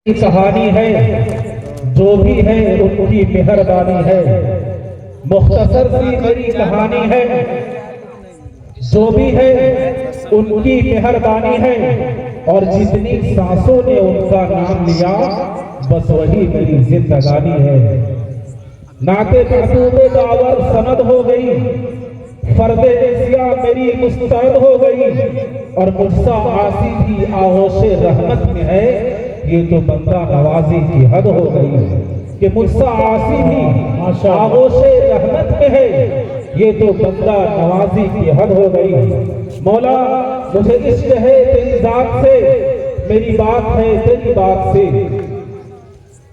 کی کہانی ہے جو بھی ہے ان کی مہربانی ہے. مختصر سی میری کہانی ہے جو بھی ہے ان کی مہربانی ہے. اور جتنی سانسوں نے ان کا نام لیا بس وہی میری زندگانی ہے. نعت محبوب داور سند ہو گئی، فرد سیاہ میری مستعد ہو گئی. اور مجھ سا عاصی بھی آغوش رحمت میں ہے، یہ تو بندہ نوازی کی حد ہو گئی. کہ مجھ سا عاصی بھی آغوش رحمت میں ہے، یہ تو بندہ نوازی کی حد ہو گئی. مولا مجھے عشق ہے تیری ذات سے، میری بات ہے تیری بات سے.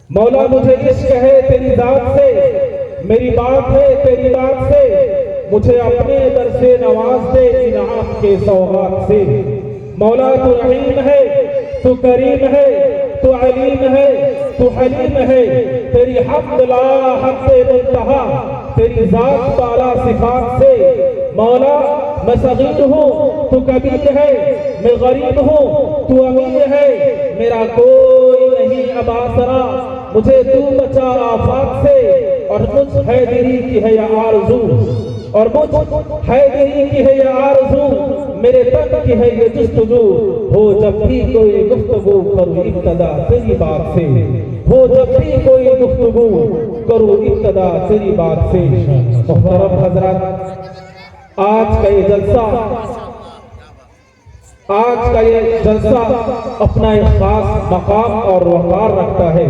مولا مجھے عشق ہے تیری ذات سے، میری بات ہے تیری بات سے. مجھے اپنے در سے نواز دے انعام کے سوغات سے. مولا تو رحیم ہے، تو کریم ہے، تو علیم ہے، تو حلیم ہے. تیری حمد لا حد منتہا، تیری ذات بالا صفات سے. مولا میں صغیر ہوں تو کبیر ہے، میں غریب ہوں تو امیر ہے. میرا کوئی نہیں اب آسرا، مجھے تو بچا آفات سے. اور مجھ حیدری کی ہے یہ آرزو، اور مجھ حیدری کی ہے یہ آرزو. میرے تن کی ہے یہ جستجو، ہو جب بھی کوئی گفتگو کرو ابتدا تیری بات سے. ہو جب بھی کوئی گفتگو کرو ابتدا تیری بات سے. محترم حضرات، آج کا یہ جلسہ اپنا ایک خاص مقام اور وقار رکھتا ہے.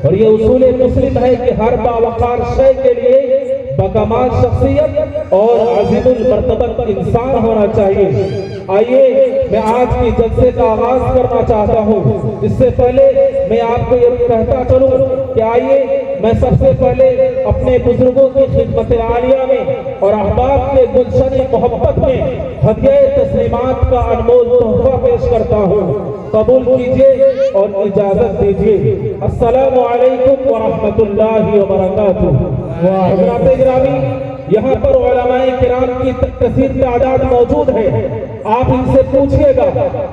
اور یہ اصول مسلم ہے کہ ہر باوقار شے کے لیے بکمال شخصیت اور عظیم المرتبہ انسان ہونا چاہیے. آئیے میں آج کی جلسے کا آغاز کرنا چاہتا ہوں. اس سے پہلے میں آپ کو یہ کہتا چلوں کہ آئیے میں سب سے پہلے اپنے بزرگوں کی خدمت عالیہ میں اور احباب کے گلشن محبت میں ہدیہ تسلیمات کا انمول تحفہ پیش کرتا ہوں. قبول کیجئے اور اجازت دیجئے. السلام علیکم ورحمۃ اللہ وبرکاتہ. حضرات گرامی، یہاں پر علماء کرام کی کثیر تعداد موجود ہے. آپ ان سے پوچھئے گا،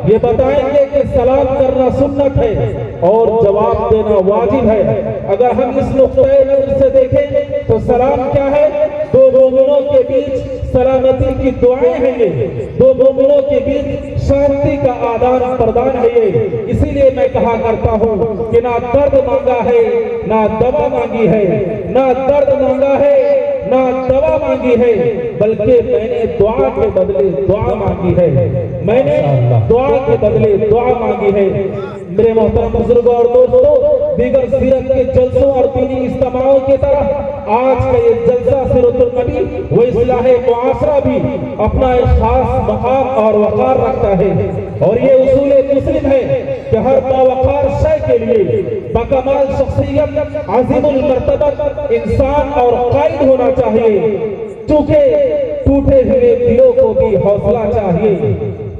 یہ بتائیں گے کہ سلام کرنا سنت ہے اور جواب دینا واجب ہے. اگر ہم اس نقطۂ نظر سے دیکھیں تو سلام کیا ہے؟ دو مومنوں کے بیچ سلامتی کی دعائیں ہیں. یہ دو مومنوں کے بیچ شانتی کا آدان پردان ہے. یہ اسی لیے میں کہا کرتا ہوں کہ نہ درد مانگا ہے نہ دوا مانگی ہے، نہ درد مانگا ہے نہ دوا مانگی ہے، بلکہ میں نے دعا کے بدلے دعا مانگی ہے. میں نے دعا کے بدلے دعا مانگی ہے. میرے محترم بزرگوں اور دوستوں، دیگر سیرت کے جلسوں اور دینی اجتماعوں کی طرح آج کا یہ جلسہ سیرت النبی و اصلاح معاشرہ بھی اپنا ایک خاص مقام اور وقار رکھتا ہے. اور یہ اصول مسلم ہے کہ ہر باوقار شے کے لیے بکمال شخصیت عظیم المرتبہ انسان اور قائد ہونا چاہیے. چونکہ ٹوٹے ہوئے دلوں کو بھی حوصلہ چاہیے،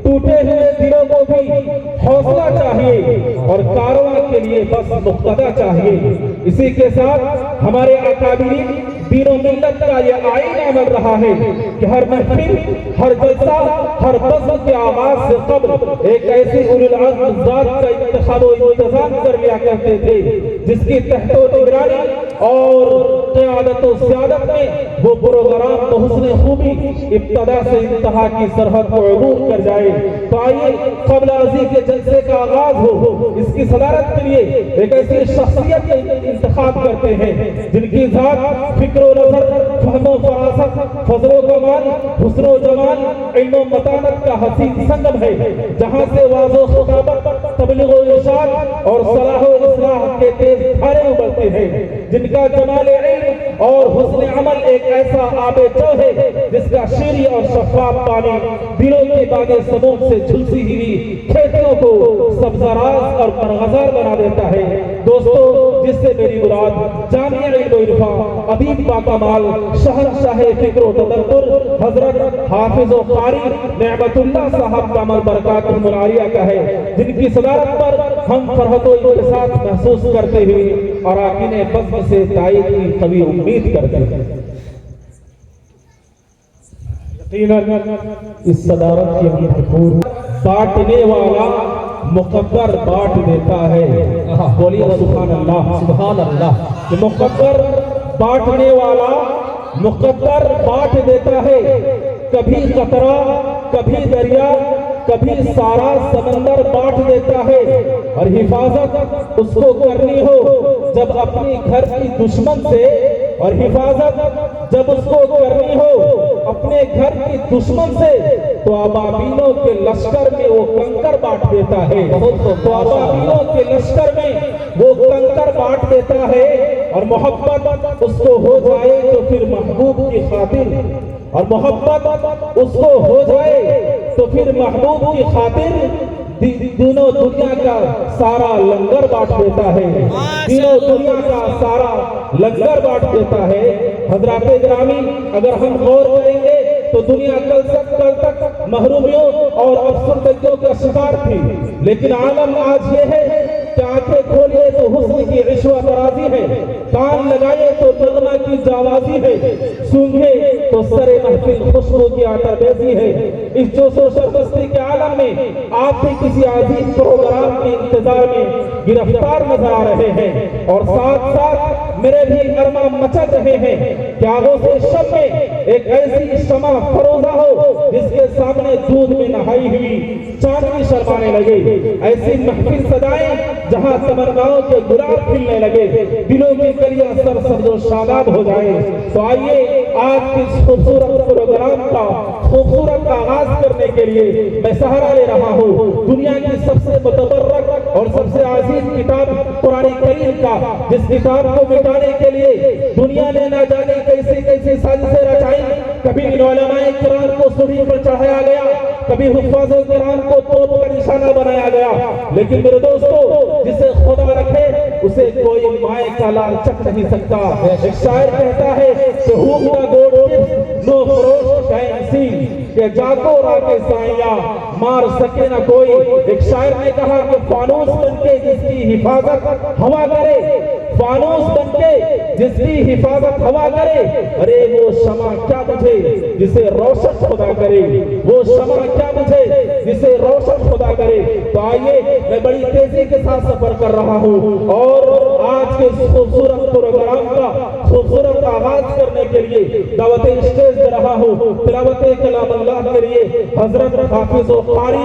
ٹوٹے ہوئے دلوں کو بھی حوصلہ چاہیے، اور کارواں کے لیے بس مقتدی چاہیے. اسی کے ساتھ ہمارے اکابرین دین و ملت کا یہ آئین عمل رہا ہے کہ ہر محفل، ہر جلسہ، ہر بزم کے آغاز سے قبل ایک ایسی اولی العزم ذات کا انتخاب و انتظام کر لیا کرتے تھے جس کی تحت و نگرانی اور قیادت و سیادت میں وہ پروگرام بحسن خوبی ابتدا سے انتہا کی سرحد کو عبور کر جائے. تو آئیے قبل ازیں کے جلسے کا آغاز ہو، اس کی صدارت کے لیے ایک ایسی شخصیت کا انتخاب کرتے ہیں جن کی ذات فکر و نظر، فہم و فراست، فضل و کمال، حسن و جمال، علم و متانت کا حسین سنگم ہے، جہاں سے واضح و خطابت، تبلیغ و ارشاد اور صلاح و اصلاح کے تیز دھارے ابلتے ہیں، جن کا جمال علم اور حسن عمل ایک ایسا آب جو ہے جس کا شیریں اور شفاف پانی دلوں کے باغ سبوم سے جھلسی ہوئی کھیتوں کو سبزراز اور مرغزار بنا دیتا ہے. دوستو، جس سے میری مراد جامع علم و عرفان، ادیب باکمال، شہنشاہ فکر و تدبر حضرت حافظ و قاری نعمت اللہ صاحب کامل برکاتہ العالیہ کا ہے، جن کی صدارت پر ہم فرحت و انبساط محسوس کرتے ہوئے اراکین بزم سے تائید کی قوی امید کرتے ہیں. یقیناً اس صدارت کی بھرپور بانٹنے والا مقدر بانٹ دیتا ہے. بولیے سبحان اللہ. سبحان اللہ. کہ مقدر بانٹنے والا مقدر بانٹ دیتا ہے. کبھی قطرہ کبھی دریا کبھی سارا سمندر بانٹ دیتا ہے. اور حفاظت اس کو کرنی ہو جب اپنی گھر کی دشمن سے, اور حفاظت جب اس کو کرنی ہو اپنے گھر کی دشمن سے, تو ابابیلوں کے لشکر میں وہ کنکر بانٹ دیتا ہے. تو ابابیلوں کے لشکر میں وہ کنکر بانٹ دیتا ہے. اور محبت اس کو ہو جائے تو پھر محبوب کی خاطر, اور محبت اس کو ہو جائے تو پھر محبوب کی خاطر دینوں دنیا کا سارا لنگر بانٹ دیتا ہے. دینوں دنیا کا سارا لنگر بانٹ دیتا ہے. حضرات گرامی, اگر ہم غور کریں گے تو دنیا کل تک محرومیوں اور افسردگیوں کا شکار تھی, لیکن عالم آج یہ ہے کہ آنکھیں کھولئے تو حسن کی عشوہ ترازی ہے, کان لگائے تو نغمہ کی جاوازی ہے, سونگھے تو سر محفل خوشبو کی آتر بیزی ہے. اس جوش و سرمستی کے عالم میں آپ بھی کسی عظیم پروگرام کے انتظار میں گرفتار نظر آ رہے ہیں, اور ساتھ ساتھ میرے بھی ارماں مچل رہے ہیں کہ آغوش شب میں ایک ایسی شمع فروزہ ہو جس کے سامنے دودھ میں نہائی ہوئی چاندنی شرمانے لگے. ایسی محفل سجائیں جہاں تمناؤں کے گلاب کھلنے لگے, دلوں کی کلیاں سرسبز و شاداب ہو جائے. تو آئیے آج کے خوبصورت پروگرام کا خوبصورت آغاز کرنے کے لیے میں سہارا لے رہا ہوں دنیا کی سب سے متبرک اور سب سے عظیم کتاب قرآن کریم کا, جس کتاب کو مٹانے کے لیے دنیا نے نہ جانے کیسی سازشیں رچائی. کبھی علماء کرام کو سولی پر چڑھایا گیا, کبھی حفاظ کرام کو توپ کا نشانہ بنایا گیا, لیکن میرے دوستو جسے خدا رکھے اسے کوئی مائے کا لال چک نہیں سکتا. ایک شاعر کہتا ہے کہ ہوں کا گوڑ نو فروش کینسی کہ جاکو را کے سائیاں مار سکے نہ کوئی. ایک شاعر نے کہا کہ فانوس بن کے جس کی حفاظت ہوا کرے, فانوس بن کے جس کی حفاظت ہوا کرے, ارے وہ شمع کیا بجھے جسے روشن خدا کرے, وہ شمع کیا بجھے جسے روشن خدا کرے. تو آئیے میں بڑی تیزی کے ساتھ سفر کر رہا ہوں اور آج کے خوبصورت پروگرام کا خوبصورت آغاز کرنے کے لیے دعوت اسٹیج دے رہا ہوں. تلاوت کلام اللہ کے لیے حضرت حافظ و قاری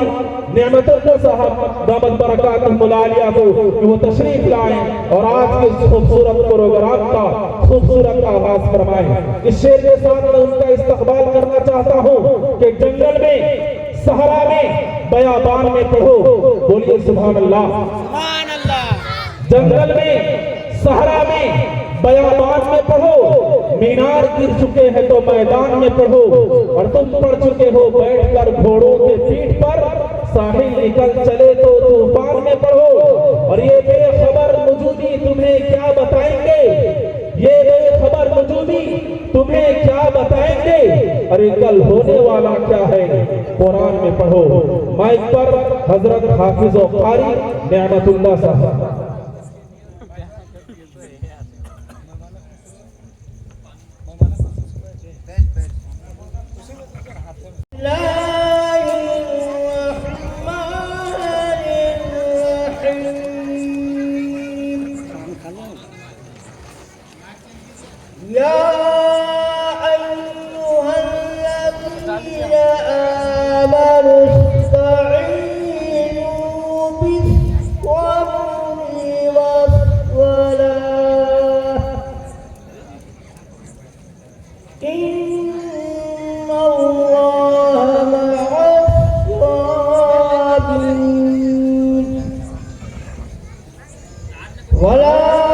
نعمت اللہ صاحب دامت برکاتہم العالیہ کو کہ وہ تشریف لائیں اور آج کے خوبصورت پروگرام کا خوبصورت آغاز فرمائیں. اس شعر کے ساتھ میں ان کا استقبال کرنا چاہتا ہوں کہ جنگل میں, صحرا میں, بیابان میں پڑھو. بولیے سبحان اللہ. جنگل میں, صحرا میں, بیابان میں پڑھو, مینار گر چکے ہیں تو میدان میں پڑھو, اور تم پڑھ چکے ہو بیٹھ کر گھوڑوں کے پیٹھ پر, ساحل نکل چلے تو طوفان میں پڑھو. اور یہ بے خبر نجومی تمہیں کیا بتائیں گے, یہ بے خبر نجومی تمہیں کیا بتائیں گے, ارے کل ہونے والا کیا ہے قرآن میں پڑھو. مائک پر حضرت حافظ و قاری نعمت اللہ صاحب. ولا